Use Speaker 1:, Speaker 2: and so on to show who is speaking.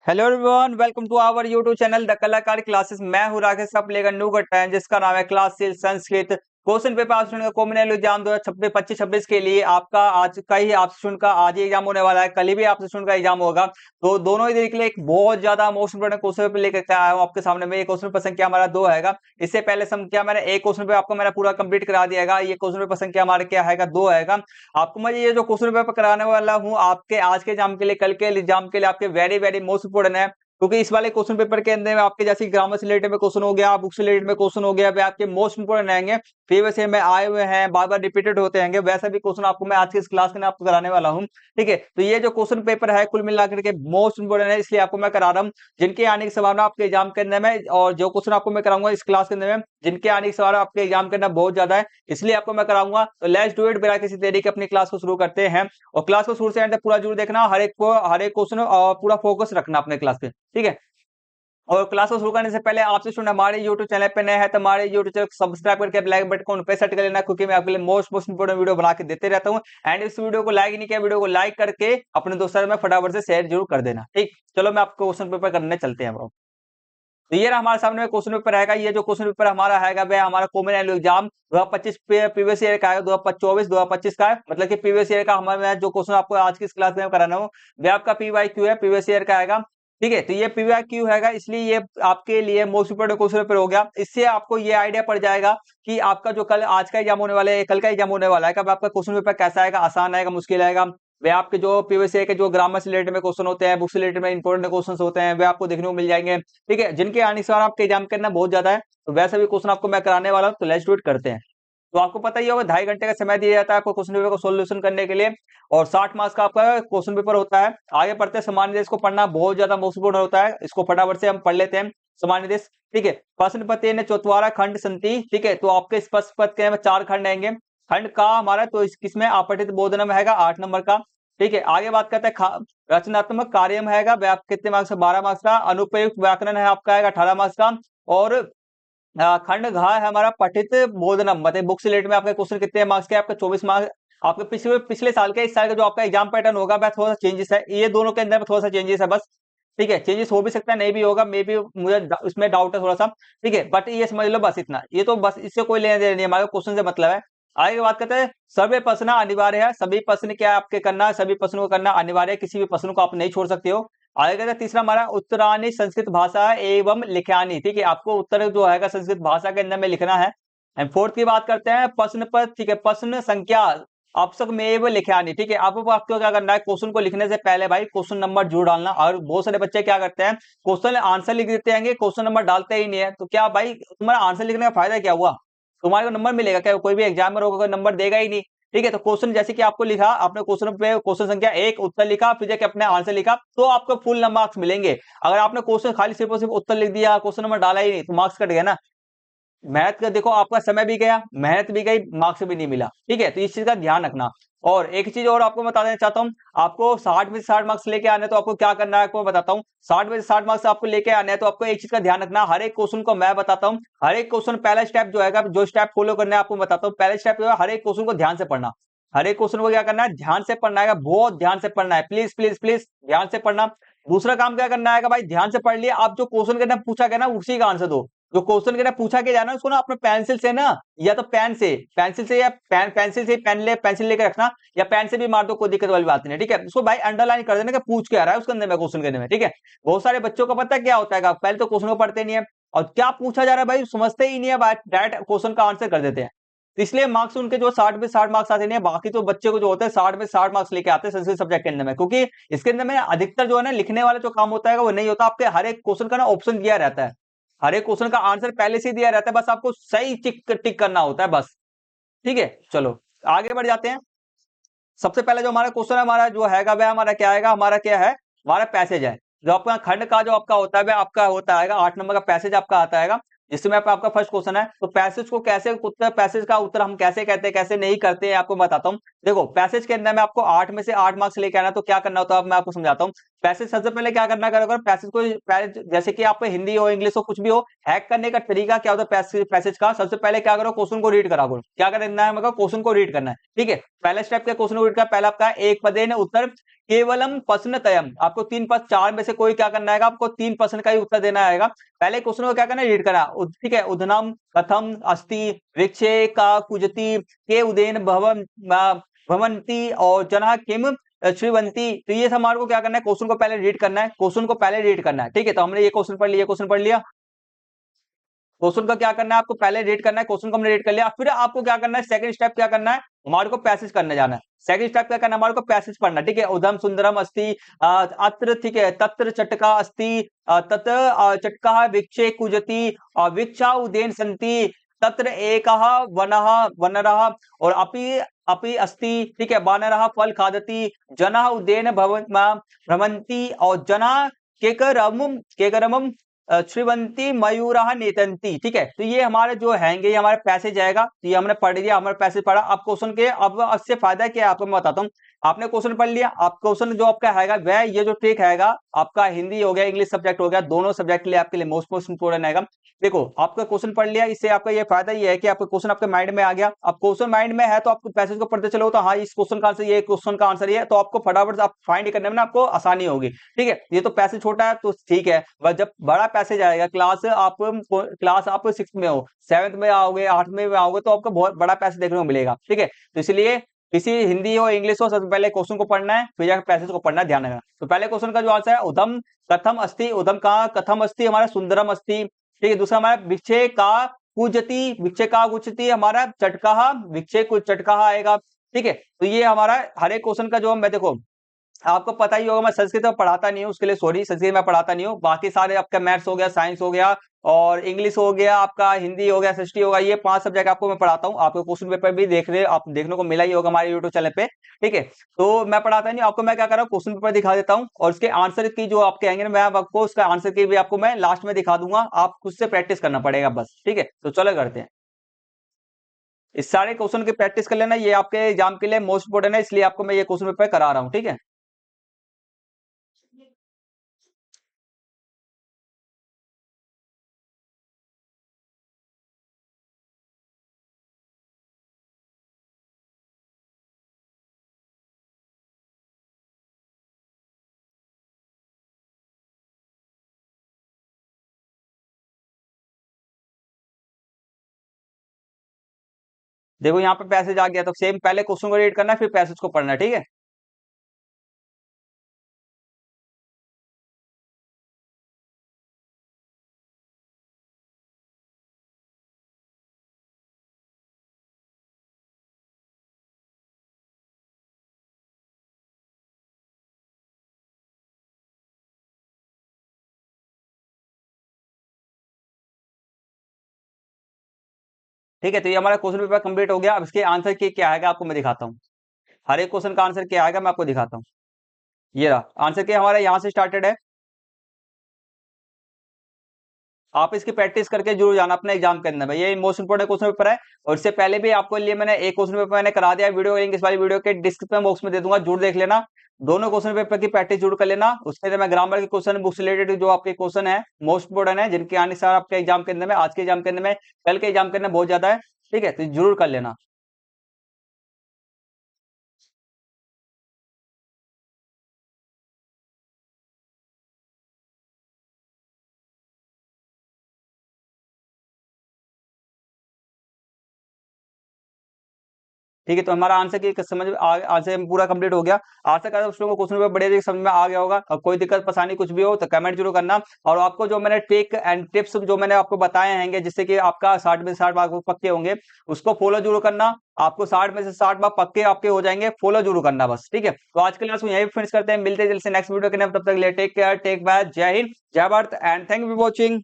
Speaker 1: Hello everyone, welcome to our YouTube channel the Kalakar classes. मैं हूं राकेश। आप लेकर न्यू कट्टा जिसका नाम है क्लास 6 संस्कृत। क्वेश्चन पेपर आप स्टूडेंट का कॉमन एग्जाम 2025-26 के लिए आपका आज का ही आप स्टूडेंट का आज ही एग्जाम होने वाला है। कल ही भी आप स्टूडेंट का एग्जाम होगा। तो दोनों ही दिन के लिए एक बहुत ज्यादा मोस्ट इंपोर्टेंट क्वेश्चन पेपर लेकर आया हूं आपके सामने में। ये क्वेश्चन पेपर संख्या हमारा 2 है। इससे पहले संख्या मैंने एक क्वेश्चन पेपर आपको मैंने पूरा कंप्लीट करा दिया है। ये क्वेश्चन पेपर संख्या हमारा क्या है 2 है। आपको मैं ये जो क्वेश्चन पेपर कराने वाला हूँ आपके आज के एग्जाम के लिए, कल के एग्जाम के लिए आपके वेरी वेरी मोस्ट इंपोर्टेंट है। क्योंकि इस वाले क्वेश्चन पेपर के अंदर में आपके जैसे ग्रामर से रिलेटेड में क्वेश्चन हो गया, बुक से रिलेटेड में क्वेश्चन हो गया, वे आपके मोस्ट इंपोर्टेंट रहेंगे। प्रीवियस ईयर में आए हुए हैं, बार बार रिपीटेड होते हैं, वैसा भी क्वेश्चन आपको मैं आज की इस क्लास में आपको कराने वाला हूँ। ठीक है, तो ये जो क्वेश्चन पेपर है कुल मिलाकर के मोस्ट इंपोर्टेंट है, इसलिए आपको मैं करा रहा हूँ। जिनके आने की संभावना आपके एग्जाम के अंदर में, और जो क्वेश्चन आपको मैं कराऊंगा इस क्लास के अंदर में, जिनके आने की संभावना आपके एग्जाम के अंदर बहुत ज्यादा है, इसलिए आपको मैं कराऊंगा। तो लेट्स डू इट, बिना किसी देरी के अपनी क्लास को शुरू करते हैं। और क्लास को शुरू से एंड तक पूरा जरूर देखना, हर एक क्वेश्चन पूरा फोकस रखना अपने क्लास पे। ठीक है, और क्लास को शुरू करने से पहले आपसे स्टूडेंट हमारे YouTube चैनल पे नए हैं तो हमारे YouTube चैनल को सब्सक्राइब करके बेल बटन को पे सेट कर लेना, क्योंकि मैं आपके लिए मोस्ट इंपोर्टेंट वीडियो बना के देते रहता हूं। एंड इस वीडियो को लाइक नहीं किया, वीडियो को लाइक करके अपने दोस्तों में फटाफट से शेयर जरूर कर देना। ठीक, चलो मैं आपको क्वेश्चन पेपर करने चलते हैं। तो ये रहा हमारे सामने क्वेश्चन पेपर रहेगा। ये जो क्वेश्चन पेपर हमारा है वह हमारा common annual exam 2025 previous year का है, 2024-2025 का है। मतलब कि प्रीवियस ईयर का हमारा जो क्वेश्चन आपको आज की इस क्लास में कराना हो वह आपका पीवाईक्यू है, प्रीवियस ईयर का आएगा। ठीक है, तो ये पीवाईक्यू है, इसलिए ये आपके लिए मोस्ट इंपोर्टेंट क्वेश्चन पेपर हो गया। इससे आपको ये आइडिया पड़ जाएगा कि आपका जो कल आज का एग्जाम होने वाला है, कल का एग्जाम होने वाला है, कब आपका क्वेश्चन पेपर कैसा आएगा, आसान आएगा, मुश्किल आएगा। वे आपके जो प्रीवियस ईयर के जो ग्रामर से रिलेटेड में क्वेश्चन होते हैं, बुक से रिलेटेड में इंपोर्टेंट क्वेश्चन होते हैं, वे आपको देखने को मिल जाएंगे। ठीक है, जिनके आने से आपके एग्जाम करना बहुत ज्यादा है, तो वैसे भी क्वेश्चन आपको मैं कराने वाला हूँ। तो लेट्स डू इट करते हैं। तो आपको पता ही होगा 2.5 घंटे का समय दिया जाता है आपको क्वेश्चन पेपर को सोल्यूशन करने के लिए, और 60 मार्क्स का आपका क्वेश्चन पेपर होता है। आगे पढ़ते हैं सामान्य देश को पढ़ना बहुत ज्यादा महत्वपूर्ण होता है, इसको फटाफट से हम पढ़ लेते हैं। सामान्य देश, ठीक है। प्रश्न पत्र ने चौथवारा खंड संति, ठीक है। तो आपके इस प्रश्न पत्र के 4 खंड आएंगे। खंड का हमारा तो किसमें अपठित बोधनम है 8 नंबर का। ठीक है, आगे बात करते हैं रचनात्मक कार्य में है वह कितने मार्क्स, 12 मार्क्स का। अनुपयुक्त व्याकरण है आपका 18 मार्क्स का। और खंड घ है हमारा पठित बोधनम, मतलब बुक से रिलेटेड में आपके क्वेश्चन कितने मार्क्स के, आपके 24 मार्क्स। आपके पिछले पिछले साल के इस साल का जो आपका एग्जाम पैटर्न होगा वह थोड़ा सा चेंजेस है, ये दोनों के अंदर थोड़ा सा चेंजेस है बस। ठीक है, चेंजेस हो भी सकता है, नहीं भी होगा, मे बी मुझे इसमें डाउट है थोड़ा सा। ठीक है, बट ये समझ लो बस इतना, ये तो बस इससे कोई लेना देना नहीं, हमारे क्वेश्चन से मतलब है। आगे बात करते हैं, सभी प्रश्न अनिवार्य है। सभी प्रश्न क्या आपके करना है, सभी प्रश्नों को करना अनिवार्य है, किसी भी प्रश्न को आप नहीं छोड़ सकते हो। आगे कहते हैं तीसरा हमारा उत्तरानी संस्कृत भाषा एवं लिख्यानी। ठीक है, आपको उत्तर जो है संस्कृत भाषा के अंदर में लिखना है। एंड फोर्थ की बात करते हैं प्रश्न पर, ठीक है, प्रश्न संख्या आपसक में लिख्यानी। ठीक है, आपको क्या करना है, क्वेश्चन को लिखने से पहले भाई क्वेश्चन नंबर जरूर डालना। और बहुत सारे बच्चे क्या करते हैं, क्वेश्चन आंसर लिख देते हैं, क्वेश्चन नंबर डालते ही नहीं है। तो क्या भाई तुम्हारा आंसर लिखने का फायदा क्या हुआ, तुम्हारे को नंबर मिलेगा क्या, कोई भी एग्जामिनर होगा कोई नंबर देगा ही नहीं। ठीक है, तो क्वेश्चन जैसे कि आपको लिखा, आपने क्वेश्चन पे क्वेश्चन संख्या 1 उत्तर लिखा, फिर जाके अपने आंसर लिखा, तो आपको फुल मार्क्स मिलेंगे। अगर आपने क्वेश्चन खाली सिर्फ और सिर्फ उत्तर लिख दिया, क्वेश्चन नंबर डाला ही नहीं, तो मार्क्स कट गया ना। मेहनत का देखो, आपका समय भी गया, मेहनत भी गई, मार्क्स भी नहीं मिला। ठीक है, तो इस चीज का ध्यान रखना। और एक चीज और आपको बता देना चाहता हूँ, आपको 60 में से 60 मार्क्स लेके आने, तो आपको क्या करना है आपको बताता हूँ। 60 में से 60 मार्क्स आपको लेके आने हैं, तो आपको एक चीज का ध्यान रखना, हर एक क्वेश्चन को मैं बताता हूँ। हर एक क्वेश्चन पहला स्टेप जो है, जो स्टेप फॉलो करना है आपको बताता हूँ। पहले स्टेप जो है, हर एक क्वेश्चन को ध्यान से पढ़ना। हर एक क्वेश्चन को क्या करना है, ध्यान से पढ़ना है, बहुत ध्यान से पढ़ना है, प्लीज प्लीज प्लीज ध्यान से पढ़ना। दूसरा काम क्या करना है भाई, ध्यान से पढ़ लिया, आप जो क्वेश्चन के अंदर पूछा गया ना उसी का आंसर दो। जो क्वेश्चन के अंदर पूछा के जाना उसको ना अपने पेंसिल से ना, या तो पेंसिल से या पेंसिल से पेंसिल लेकर रखना, या पेन से भी मार दो, कोई दिक्कत वाली बात नहीं है। ठीक है, उसको भाई अंडरलाइन कर देना कि पूछ के आ रहा है उसके अंदर में, क्वेश्चन के अंदर में। ठीक है, बहुत सारे बच्चों को पता है क्या होता है, पहले तो क्वेश्चन को पढ़ते नहीं है, और क्या पूछा जा रहा है भाई समझते ही नहीं है, डायरेक्ट क्वेश्चन का आंसर कर देते हैं। तो इसलिए मार्क्स उनके जो 60 में 60 मार्क्स आते नहीं है, बाकी तो बच्चे को जो होते हैं 60 में 60 मार्क्स लेके आते हैं संस्कृत सब्जेक्ट के अंदर में। क्योंकि इसके अंदर में अधिकतर जो है ना लिखने वाला जो काम होता है वो नहीं होता, आपके हर एक क्वेश्चन का ना ऑप्शन दिया रहता है, हर एक क्वेश्चन का आंसर पहले से दिया रहता है, बस आपको सही टिक टिक करना होता है बस। ठीक है, चलो आगे बढ़ जाते हैं। सबसे पहले जो हमारा क्वेश्चन है हमारा जो है वह हमारा क्या आएगा, हमारा क्या है, हमारा पैसेज है। जो आपका खंड का जो आपका होता है वह आपका होता है 8 नंबर का पैसेज आपका आता है। जिसमें आपका फर्स्ट क्वेश्चन है, तो पैसेज को कैसे उत्तर, पैसेज का उत्तर हम कैसे कहते हैं कैसे नहीं करते हैं आपको बताता हूँ। देखो पैसेज के अंदर में आपको 8 में से 8 मार्क्स लेके आना, तो क्या करना होता है मैं आपको समझाता हूँ। पैसेज सबसे पहले क्या करना है, पैसेज को जैसे कि आप हिंदी हो इंग्लिश हो कुछ भी हो, हैक करने का तरीका क्या होता है पैसेज का, सबसे पहले क्या करो क्वेश्चन को रीड करा करो। क्या करना है, मतलब क्वेश्चन को रीड करना है। ठीक है, पहला स्टेप क्या क्वेश्चन को रीड कर, पहला आपका एक पदे न उत्तर केवलम प्रश्नतयम, आपको 3 प्रश्न 4 में से कोई क्या करना है, आपको 3 प्रश्न का ही उत्तर देना आएगा। पहले क्वेश्चन को क्या करना है, रीड करना है। ठीक है, उदनम कथम अस्ति वृक्षे का कुजति के उदेन भवन भवंती और जना किम श्रीवंती। तो ये हमारे को क्या करना है, क्वेश्चन को पहले रीड करना है, क्वेश्चन को पहले रीड करना है। ठीक है, तो हमने ये क्वेश्चन पढ़ लिया, क्वेश्चन पढ़ लिया। क्वेश्चन का क्या करना है, आपको पहले रीड करना है, क्वेश्चन को हमने रीड कर लिया। फिर आपको क्या करना है, सेकंड स्टेप क्या करना है, हमारे को पैसेज करने जाना है। सेकंड स्टेप क्या करना है, हमारे को पैसेज पढ़ना। ठीक है, उधम सुंदरम अस्ति अत्र, ठीक है, तत्र चटका अस्ति तत चटका वृक्षे कुजति वृक्षा उदेन संति तत्र एकः वनः वनरः और अपि अपि अस्ति, ठीक है, वानरः फल खादति जनः उदेन भ्रमन्ति और जना केकरमम केकरमम श्रीवंती मयूरः नेतंती। ठीक है, तो ये हमारे जो हैंगे, ये हमारे पैसेज आएगा। तो ये हमने पढ़ लिया, हमारे पैसेज पढ़ा। अब क्वेश्चन के अब इससे फायदा क्या है आपको मैं बताता हूँ। आपने क्वेश्चन पढ़ लिया, आप क्वेश्चन जो आपका हैगा वह ये जो ट्रिक हैगा, आपका हिंदी हो गया, इंग्लिश सब्जेक्ट हो गया, दोनों सब्जेक्ट के लिए आपके लिए मोस्ट इंपोर्टेंट आएगा। देखो, आपका क्वेश्चन पढ़ लिया, इससे आपका ये फायदा ये है कि आपका क्वेश्चन आपके माइंड में आ गया। अब क्वेश्चन माइंड में है तो आपको पैसेज को पढ़ते चलो, तो हाँ इस क्वेश्चन का आंसर ये, क्वेश्चन का आंसर ये, तो आपको फटाफट आप फाइंड करने में ना आपको आसानी होगी। ठीक है, ये तो पैसेज छोटा है तो ठीक है, बस जब बड़ा पैसेज आएगा, क्लास आप 6th में हो, 7th में आओगे, 8th में आओगे, तो आपको बहुत बड़ा पैसेज देखने को मिलेगा। ठीक है, तो इसलिए किसी हिंदी हो इंग्लिश हो, सबसे पहले क्वेश्चन को पढ़ना है, फिर जाकर पैसेज को पढ़ना है, ध्यान रखना। तो पहले क्वेश्चन का जो आंसर है, उदम कथम अस्ति, उदम कहा, कथम अस्ति हमारा सुंदरम अस्ति। ठीक है, दूसरा हमारा विक्षे का कुजति, विक्षे का कुजति हमारा चटका, विक्षे कुछ चटका आएगा। ठीक है, तो ये हमारा हर एक क्वेश्चन का जो मैं देखो, आपको पता ही होगा मैं संस्कृत में पढ़ाता नहीं हूँ, उसके लिए सॉरी, संस्कृत में पढ़ाता नहीं हूँ। बाकी सारे आपका मैथ्स हो गया, साइंस हो गया और इंग्लिश हो गया, आपका हिंदी हो गया, एसएसटी होगा, ये 5 सब्जेक्ट आपको मैं पढ़ाता हूँ। आपको क्वेश्चन पेपर भी देखने को मिला ही होगा हमारे यूट्यूब चैनल पे। ठीक है, तो मैं पढ़ाता नहीं, आपको मैं क्या कर रहा हूँ, क्वेश्चन पेपर दिखा देता हूँ और उसके आंसर की जो आपके आएंगे ना, मैं आपको उसका आंसर की भी आपको मैं लास्ट में दिखा दूंगा। आप खुद से प्रैक्टिस करना पड़ेगा बस। ठीक है, तो चलो करते हैं। इस सारे क्वेश्चन की प्रैक्टिस कर लेना, ये आपके एग्जाम के लिए मोस्ट इंपोर्टेंट है, इसलिए आपको मैं ये क्वेश्चन पेपर करा रहा हूँ। ठीक है, देखो यहाँ पे पैसेज आ गया, तो सेम पहले क्वेश्चन को रीड करना है, फिर पैसेज को पढ़ना है। ठीक है, ठीक है, तो ये हमारा क्वेश्चन पेपर कंप्लीट हो गया। अब इसके आंसर की क्या आएगा आपको मैं दिखाता हूँ। हर एक क्वेश्चन का आंसर क्या आएगा मैं आपको दिखाता हूँ। ये रहा आंसर, क्या हमारा यहाँ से स्टार्टेड है। आप इसकी प्रैक्टिस करके जरूर जाना अपने एग्जाम के अंदर में, ये मोस्ट इंपोर्टेंट क्वेश्चन पेपर है। और इससे पहले भी आपको लिए मैंने एक क्वेश्चन पेपर मैंने करा दिया, वीडियो लिंक इस वाली वीडियो के डिस्क्रिप्शन बॉक्स में दे दूंगा, जरूर देख लेना। दोनों क्वेश्चन पेपर की प्रैक्टिस जरूर कर लेना। उसके अंदर मैं ग्रामर के क्वेश्चन बुक से रिलेटेड जो आपके क्वेश्चन है मोस्ट इंपोर्टेंट है, जिनके आने से आपके एग्जाम के अंदर में, आज के एग्जाम के अंदर में, कल के एग्जाम के अंदर बहुत ज्यादा है। ठीक है, तो जरूर कर लेना। ठीक है, तो हमारा आंसर की समझ आंसर पूरा कंप्लीट हो गया। आशा करता हूँ को क्वेश्चन पेपर बड़े तरीके से समझ में आ गया होगा। और कोई दिक्कत परेशानी कुछ भी हो तो कमेंट जरूर करना। और आपको जो मैंने ट्रिक एंड टिप्स जो मैंने आपको बताए हैंगे, जिससे कि आपका 60 में से 60 मार्क पक्के होंगे, उसको फॉलो जरूर करना। आपको 60 में से 60 मार्क पक्के आपके हो जाएंगे, फॉलो जरूर करना बस। ठीक है, तो आज के क्लास को यहीं फिनिश करते हैं, मिलते हैं जल्द से नेक्स्ट वीडियो के लिए। तब तक ले टेक केयर, टेक बाय, जय हिंद, जय Bharat and thank you for watching.